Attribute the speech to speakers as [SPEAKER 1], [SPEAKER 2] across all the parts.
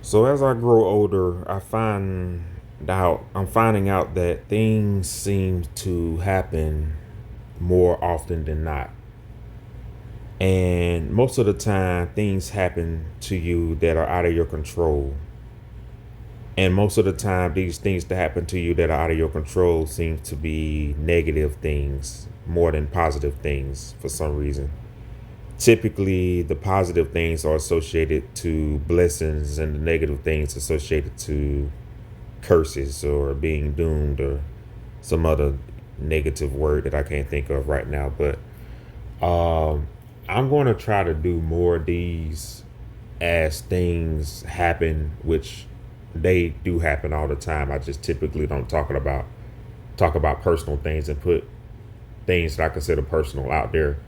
[SPEAKER 1] So as I grow older, I'm finding out that things seem to happen more often than not. And most of the time things happen to you that are out of your control. And most of the time these things that happen to you that are out of your control seem to be negative things more than positive things for some reason. Typically the positive things are associated to blessings and the negative things associated to curses or being doomed or some other negative word that I can't think of right now. But um, I'm going to try to do more of these as things happen, which they do happen all the time. I just typically don't talk about personal things and put things that I consider personal out there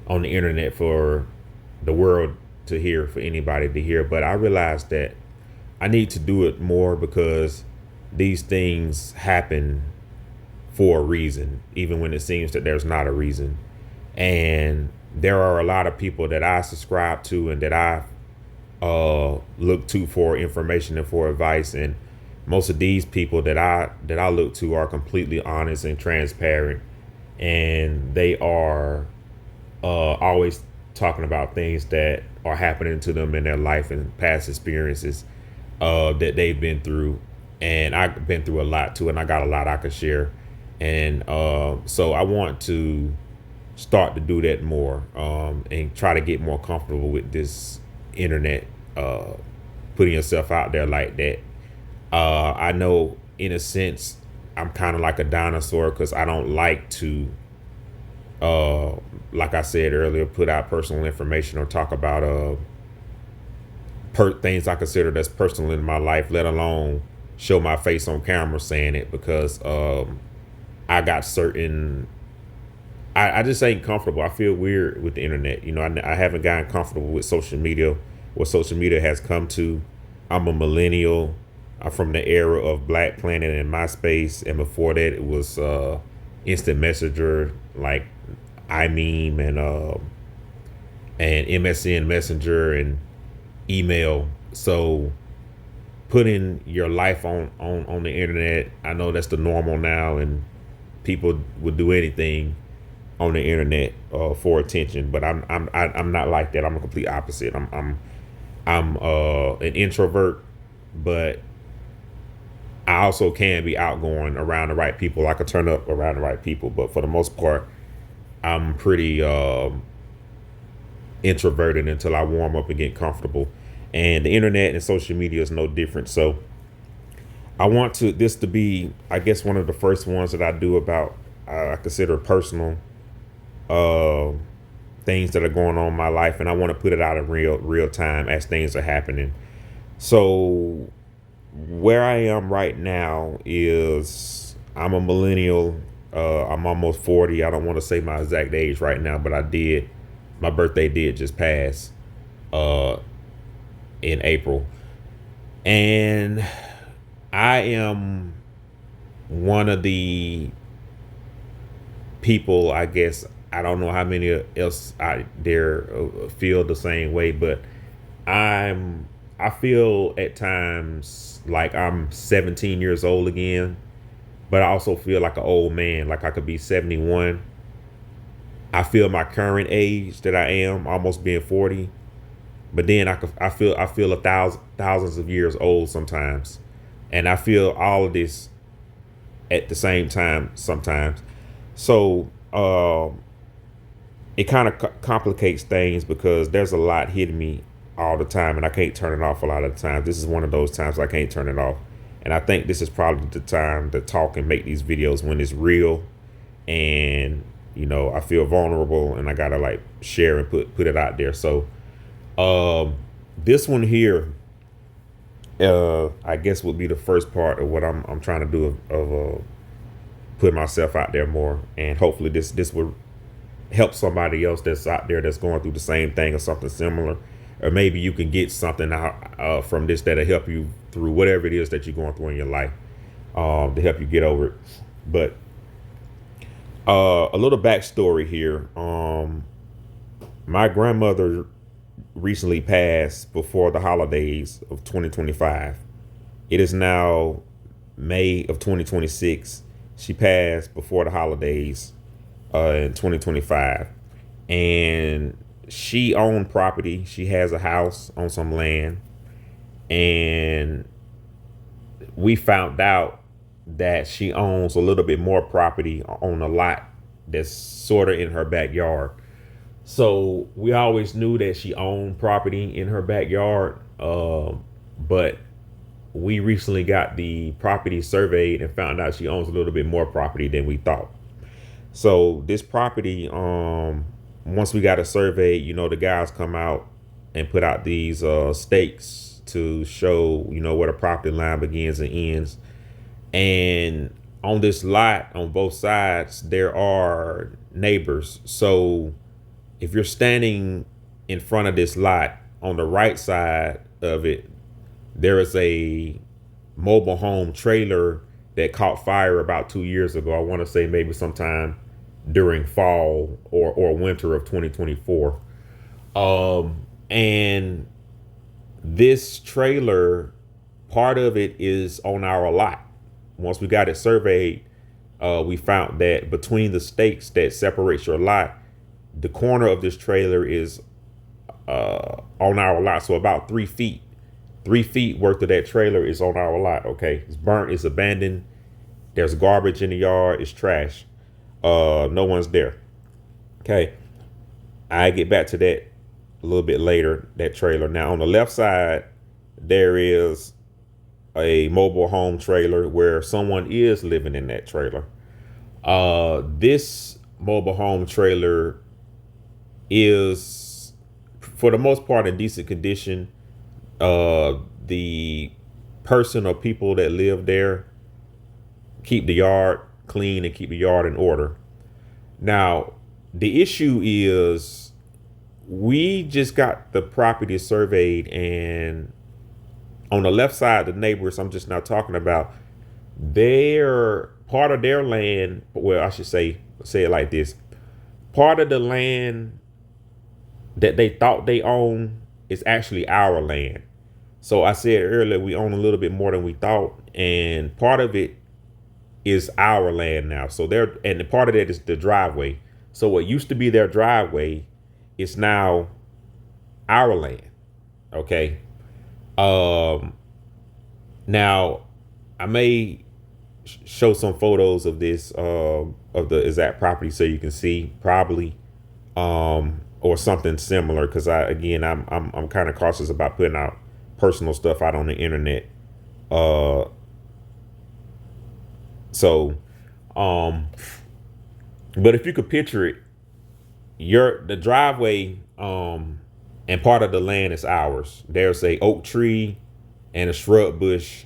[SPEAKER 1] on the internet for the world to hear, for anybody to hear. But I realized that I need to do it more because these things happen for a reason, even when it seems that there's not a reason. And there are a lot of people that I subscribe to and that I look to for information and for advice. And most of these people that I look to are completely honest and transparent, and they are always talking about things that are happening to them in their life and past experiences that they've been through. And I've been through a lot too, and I got a lot I could share. And so I want to start to do that more, and try to get more comfortable with this internet, uh, putting yourself out there like that. I know, in a sense, I'm kind of like a dinosaur because I don't like to, uh, like I said earlier, put out personal information or talk about things I consider that's personal in my life, let alone show my face on camera saying it, because I got certain. I just ain't comfortable. I feel weird with the internet. I haven't gotten comfortable with social media, what social media has come to. I'm a millennial. I'm from the era of Black Planet and MySpace, and before that, it was Instant Messenger, like iMeme and MSN Messenger and email. So putting your life on the internet, I know that's the normal now, and people would do anything on the internet for attention. But I'm not like that. I'm a complete opposite. I'm an introvert, but I also can be outgoing around the right people. I could turn up around the right people, but for the most part, I'm pretty introverted until I warm up and get comfortable. And the internet and social media is no different. So I want to this to be, I guess, one of the first ones that I do about, I consider personal uh, things that are going on in my life, and I want to put it out in real time as things are happening. So where I am right now is I'm a millennial. I'm almost 40. I don't want to say my exact age right now, but I did. My birthday did just pass uh, in April, and I am one of the people. I guess I don't know how many else out there feel the same way, but I'm. I feel at times like I'm 17 years old again, but I also feel like an old man, like I could be 71. I feel my current age that I am, almost being 40, but then I feel thousands of years old sometimes, and I feel all of this at the same time sometimes. So it kind of complicates things because there's a lot hitting me all the time, and I can't turn it off a lot of the time. This is one of those times I can't turn it off, and I think this is probably the time to talk and make these videos when it's real, and I feel vulnerable, and I gotta like share and put it out there. So um, this one here, I guess would be the first part of what I'm trying to do of put myself out there more, and hopefully this will help somebody else that's out there that's going through the same thing or something similar, or maybe you can get something out from this that'll help you through whatever it is that you're going through in your life, to help you get over it. But a little backstory here. My grandmother recently passed before the holidays of 2025. It is now May of 2026. She passed before the holidays in 2025. And she owned property. She has a house on some land. And we found out that she owns a little bit more property on a lot that's sort of in her backyard. So we always knew that she owned property in her backyard, but we recently got the property surveyed and found out she owns a little bit more property than we thought. So this property, once we got it surveyed, the guys come out and put out these stakes to show, where the property line begins and ends. And on this lot, on both sides, there are neighbors. So if you're standing in front of this lot, on the right side of it, there is a mobile home trailer that caught fire about 2 years ago. I want to say maybe sometime during fall or winter of 2024. And this trailer, part of it is on our lot. Once we got it surveyed, we found that between the stakes that separates your lot, the corner of this trailer is on our lot. So about 3 feet. 3 feet worth of that trailer is on our lot. Okay. It's burnt, it's abandoned. There's garbage in the yard, it's trash. No one's there. Okay. I get back to that a little bit later, that trailer. Now on the left side, there is a mobile home trailer where someone is living in that trailer. This mobile home trailer is, for the most part, in decent condition. The person or people that live there keep the yard clean and keep the yard in order. Now, the issue is we just got the property surveyed, and on the left side, the neighbors I'm just now talking about, they're part of their land. Well, I should say it like this. Part of the land that they thought they owned is actually our land. So I said earlier, we own a little bit more than we thought, and part of it is our land now. So and part of that is the driveway. So what used to be their driveway is now our land. Okay. Now I may show some photos of this, of the exact property so you can see probably, or something similar. Cause I'm kind of cautious about putting out personal stuff out on the internet. But if you could picture it, the driveway, and part of the land is ours. There's a oak tree and a shrub bush,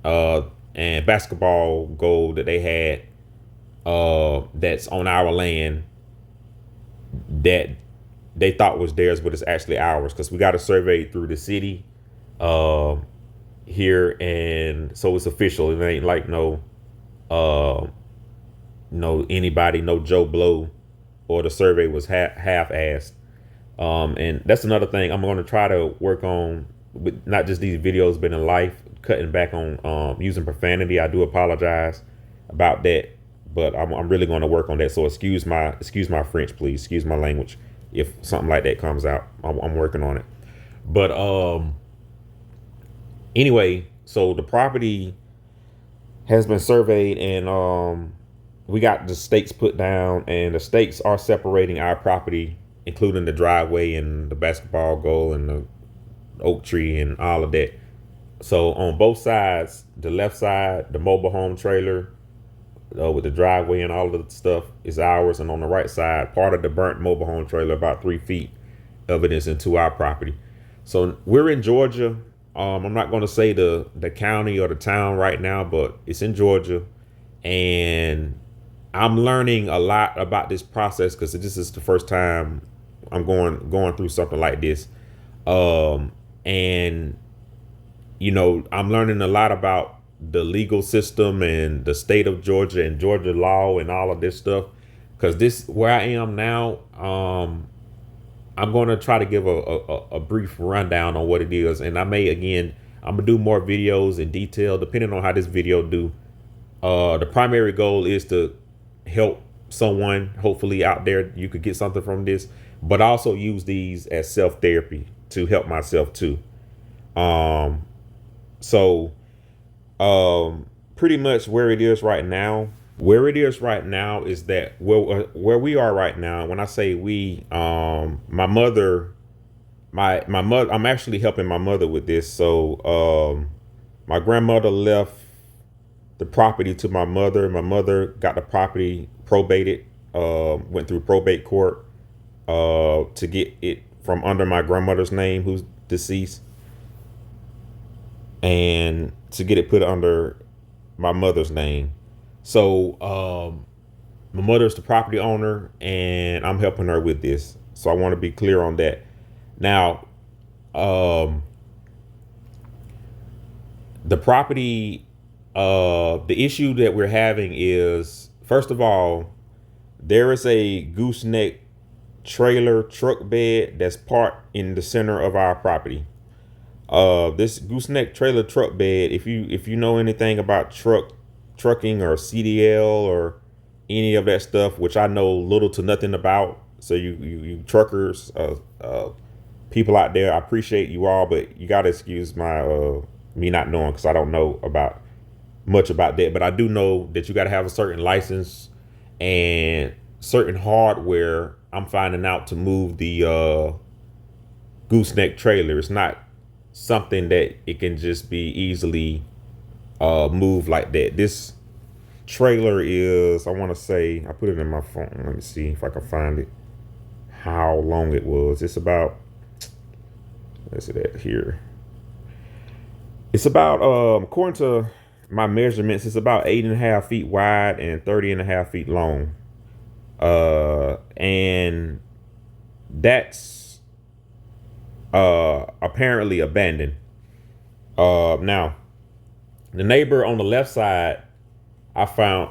[SPEAKER 1] and basketball goal that they had, that's on our land that they thought was theirs, but it's actually ours because we got it surveyed through the city here, and so it's official. It ain't like no anybody, no Joe Blow, or the survey was half-assed. And that's another thing I'm going to try to work on, with not just these videos, but in life, cutting back on using profanity. I do apologize about that, but I'm really going to work on that. So excuse my French, please. Excuse my language if something like that comes out. I'm working on it. But anyway, so the property has been surveyed, and we got the stakes put down, and the stakes are separating our property, including the driveway and the basketball goal and the oak tree and all of that. So on both sides, the left side, the mobile home trailer with the driveway and all of the stuff is ours. And on the right side, part of the burnt mobile home trailer, about 3 feet of it, is into our property. So we're in Georgia. I'm not going to say the county or the town right now, but it's in Georgia. And I'm learning a lot about this process because this is the first time I'm going through something like this. And I'm learning a lot about the legal system and the state of Georgia and Georgia law and all of this stuff. Because where I am now, I'm going to try to give a brief rundown on what it is. And I may, again, I'm going to do more videos in detail depending on how this video do. The primary goal is to help someone, hopefully out there, you could get something from this, but also use these as self-therapy to help myself too. Um, so pretty much where it is right now is that where we are right now. When I say we, my mother, my mother, I'm actually helping my mother with this. So my grandmother left the property to my mother. My mother got the property probated, went through probate court to get it from under my grandmother's name, who's deceased, and to get it put under my mother's name. So my mother's the property owner, and I'm helping her with this. So I want to be clear on that. Now, the property, the issue that we're having is, first of all, there is a gooseneck trailer truck bed that's parked in the center of our property. This gooseneck trailer truck bed, if you know anything about trucking or CDL or any of that stuff, which I know little to nothing about. So you truckers, people out there, I appreciate you all, but you gotta excuse my me not knowing, because I don't know about much about that. But I do know that you gotta have a certain license and certain hardware. I'm finding out to move the gooseneck trailer. It's not something that it can just be easily moved like that. This trailer is, I want to say, I put it in my phone. Let me see if I can find it. How long it was. It's about, let's see that here. It's about, according to my measurements, it's about 8.5 feet wide and 30.5 feet long. And that's apparently abandoned. Now, the neighbor on the left side, I found,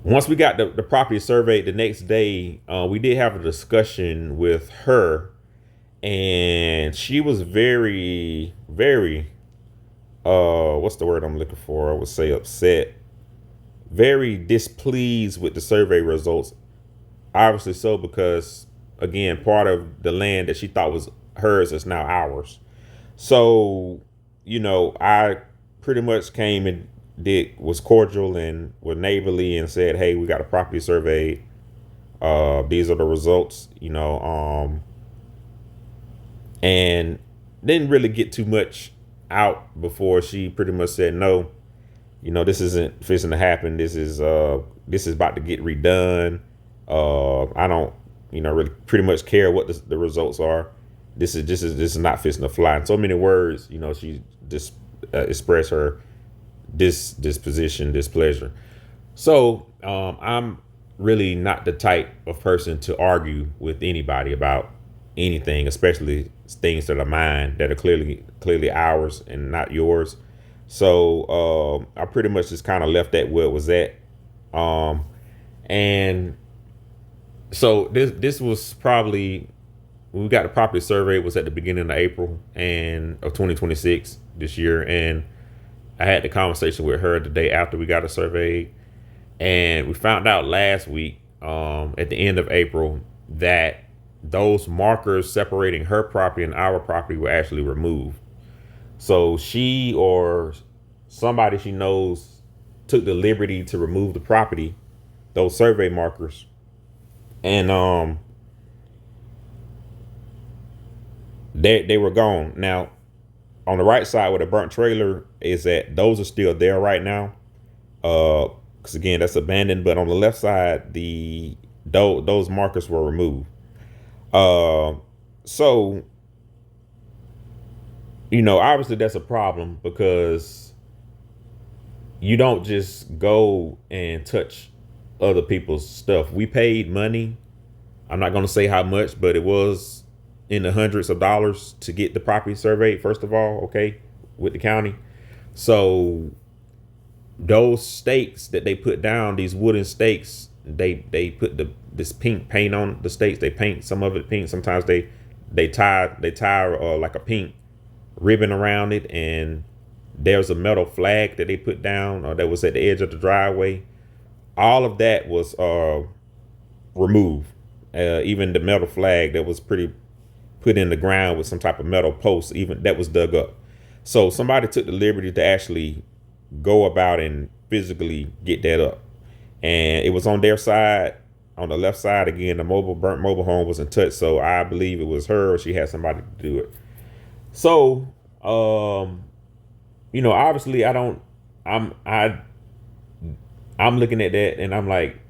[SPEAKER 1] once we got the property surveyed the next day, we did have a discussion with her, and she was very, very, what's the word I'm looking for? I would say upset, very displeased with the survey results. Obviously so, because again, part of the land that she thought was hers is now ours. So, I pretty much came and was cordial and were neighborly and said, hey, we got a property surveyed. These are the results, and didn't really get too much out before she pretty much said, no, this isn't fixing to happen. This is about to get redone. I don't, really pretty much care what the results are. This is not fixing to fly. In so many words, she just expressed her disposition, displeasure. So I'm really not the type of person to argue with anybody about anything, especially things that are mine, that are clearly ours and not yours. So I pretty much just kind of left that where it was at. And so this was probably, when we got the property survey, it was at the beginning of April of 2026 this year. And I had the conversation with her the day after we got a survey, and we found out last week, at the end of April, that those markers separating her property and our property were actually removed. So she or somebody she knows took the liberty to remove the property, those survey markers, and they were gone. Now, on the right side where the burnt trailer is at, those are still there right now. Because again, that's abandoned. But on the left side, those markers were removed. So, obviously that's a problem, because you don't just go and touch other people's stuff. We paid money. I'm not going to say how much, but it was in the hundreds of dollars to get the property surveyed, first of all, okay, with the county. So those stakes that they put down, these wooden stakes, they put this pink paint on the states. They paint some of it pink. Sometimes they tie like a pink ribbon around it, and there's a metal flag that they put down or that was at the edge of the driveway. All of that was removed. Even the metal flag that was pretty put in the ground with some type of metal post, even that was dug up. So somebody took the liberty to actually go about and physically get that up. And it was on their side, on the left side. Again, the burnt mobile home wasn't touched. So I believe it was her, or she had somebody to do it. So, obviously I'm looking at that and I'm like,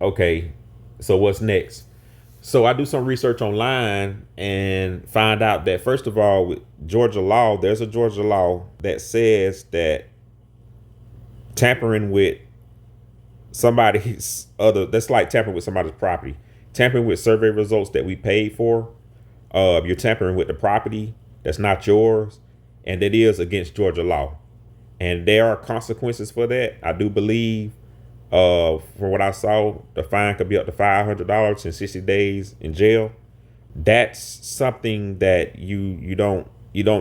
[SPEAKER 1] okay, so what's next? So I do some research online and find out that, first of all, with Georgia law, there's a Georgia law that says that tampering with somebody's that's like tampering with somebody's property, tampering with survey results that we paid for. You're tampering with the property that's not yours, and that is against Georgia law. And there are consequences for that. I do believe, for what I saw, the fine could be up to $500 and 60 days in jail. That's something that you don't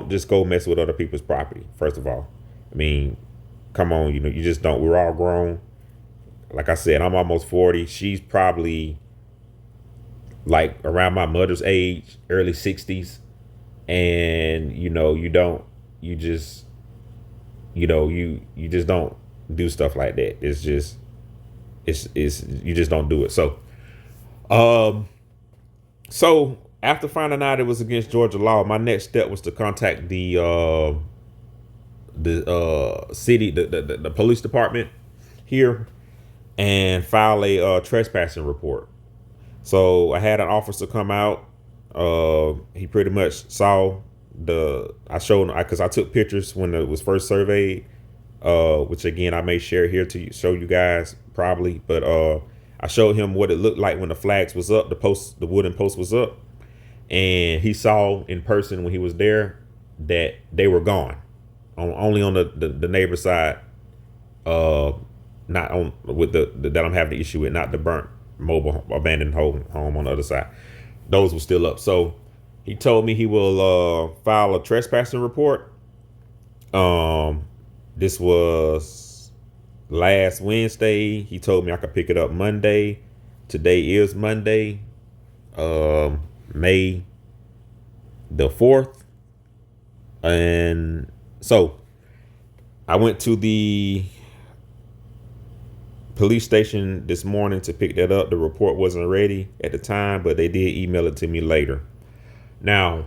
[SPEAKER 1] just go mess with other people's property. First of all, I mean, come on, you just don't. We're all grown. Like I said, I'm almost 40. She's probably like around my mother's age, early 60s, and you just don't do stuff like that. It's you just don't do it. So after finding out it was against Georgia law, my next step was to contact the city, the police department here, and file a trespassing report. So I had an officer come out. He pretty much saw I showed him, because I took pictures when it was first surveyed, which again I may share here to show you guys probably, but I showed him what it looked like when the flags was up, the wooden post was up, and he saw in person when he was there that they were gone, only on the neighbor side, not on with that I'm having the issue with, not the burnt mobile abandoned home on the other side. Those were still up. So he told me he will file a trespassing report. This was last Wednesday. He told me I could pick it up Monday. Today is Monday, May the 4th. And so I went to the police station this morning to pick that up. The report wasn't ready at the time, but they did email it to me later. Now,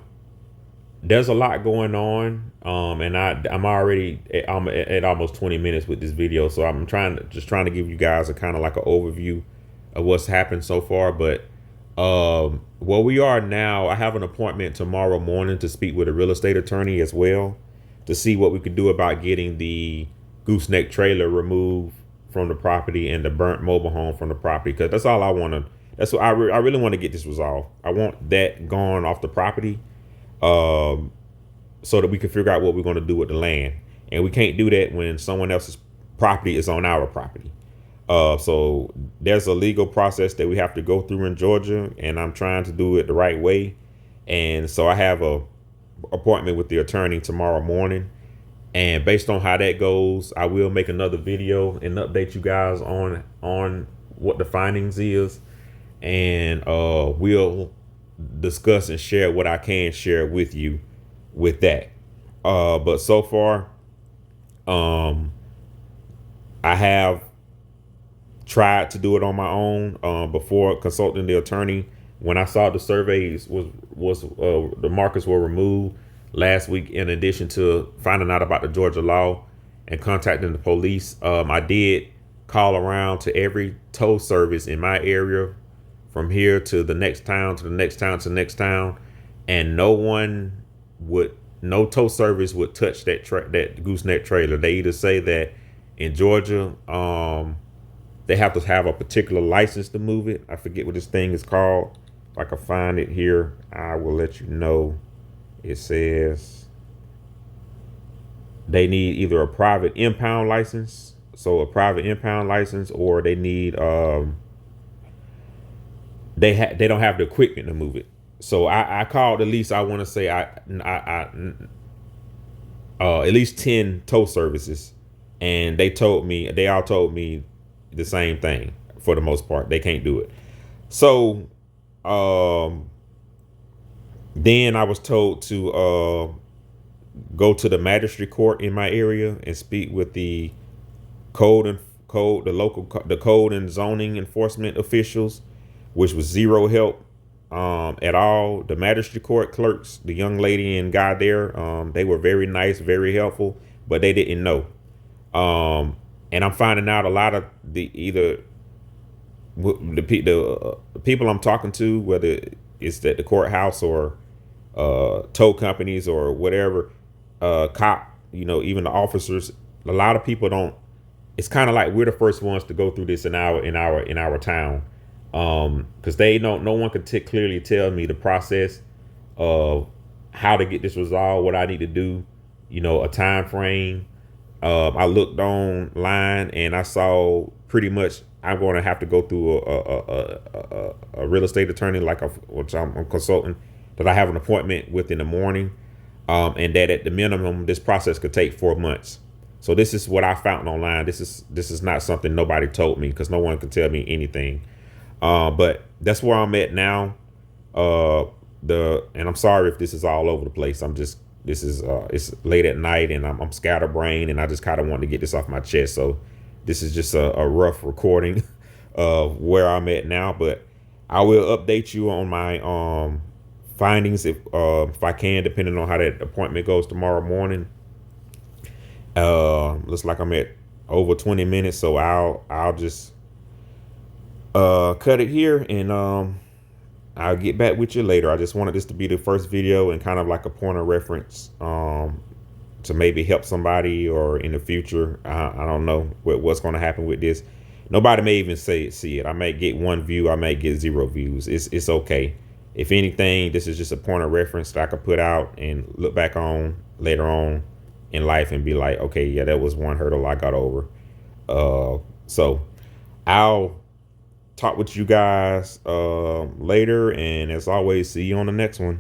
[SPEAKER 1] there's a lot going on, and I'm already at almost 20 minutes with this video, so I'm trying to give you guys a kind of like an overview of what's happened so far. But where we are now, I have an appointment tomorrow morning to speak with a real estate attorney as well, to see what we could do about getting the gooseneck trailer removed from the property and the burnt mobile home from the property, because that's all I want to. That's what I really want to get this resolved. I want that gone off the property, so that we can figure out what we're going to do with the land. And we can't do that when someone else's property is on our property. So there's a legal process that we have to go through in Georgia, and I'm trying to do it the right way. And so I have a appointment with the attorney tomorrow morning. And based on how that goes, I will make another video and update you guys on what the findings is. And we'll discuss and share what I can share with you with that. But so far, I have tried to do it on my own before consulting the attorney. When I saw the surveys the markers were removed last week, in addition to finding out about the Georgia law and contacting the police, I did call around to every tow service in my area, from here to the next town, to the next town, to the next town, and no tow service would touch that gooseneck trailer. They either say that in Georgia, they have to have a particular license to move it. I forget what this thing is called. If I can find it here, I will let you know. It says they need either a private impound license, or they need they don't have the equipment to move it. So I called at least, I want to say at least 10 tow services, and they all told me the same thing. For the most part, they can't do it. So um then I was told to go to the magistrate court in my area and speak with the code and code the local the code and zoning enforcement officials, which was zero help at all. The magistrate court clerks, the young lady and guy there, they were very nice, very helpful, but they didn't know. And I'm finding out a lot of the either the people I'm talking to, whether it's at the courthouse or tow companies or whatever, cop, even the officers. A lot of people don't. It's kind of like we're the first ones to go through this in our town, because they don't. No one could clearly tell me the process of how to get this resolved, what I need to do, a time frame. I looked online and I saw pretty much I'm going to have to go through a real estate attorney, which I'm consulting, that I have an appointment with in the morning, and that at the minimum this process could take 4 months. So this is what I found online. This is not something nobody told me, because no one could tell me anything. But that's where I'm at now. And I'm sorry if this is all over the place. It's late at night and I'm scatterbrained, and I just kind of want to get this off my chest. So this is just a rough recording of where I'm at now, but I will update you on my findings if I can, depending on how that appointment goes tomorrow morning. Looks like I'm at over 20 minutes, so I'll just cut it here, and I'll get back with you later. I just wanted this to be the first video and kind of like a point of reference, to maybe help somebody, or in the future, I don't know what's going to happen with this. Nobody may even see it. I may get 1 view. I may get 0 views. It's okay. If anything, this is just a point of reference that I could put out and look back on later on in life and be like, okay, yeah, that was one hurdle I got over. So I'll talk with you guys later, and as always, see you on the next one.